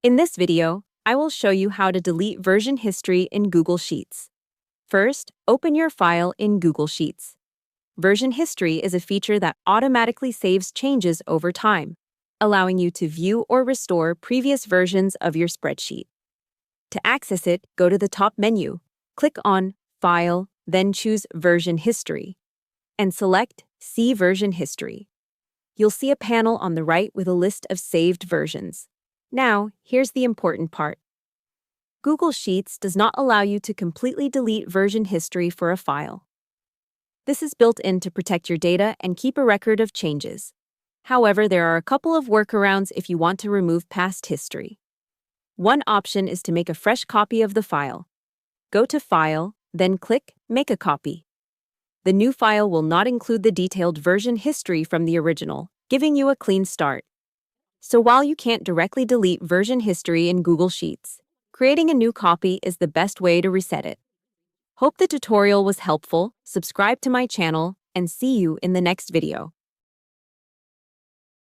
In this video, I will show you how to delete version history in Google Sheets. First, open your file in Google Sheets. Version history is a feature that automatically saves changes over time, allowing you to view or restore previous versions of your spreadsheet. To access it, go to the top menu, click on File, then choose Version History, and select See Version History. You'll see a panel on the right with a list of saved versions. Now, here's the important part. Google Sheets does not allow you to completely delete version history for a file. This is built in to protect your data and keep a record of changes. However, there are a couple of workarounds if you want to remove past history. One option is to make a fresh copy of the file. Go to File, then click Make a Copy. The new file will not include the detailed version history from the original, giving you a clean start. So while you can't directly delete version history in Google Sheets, creating a new copy is the best way to reset it. Hope the tutorial was helpful, subscribe to my channel, and see you in the next video.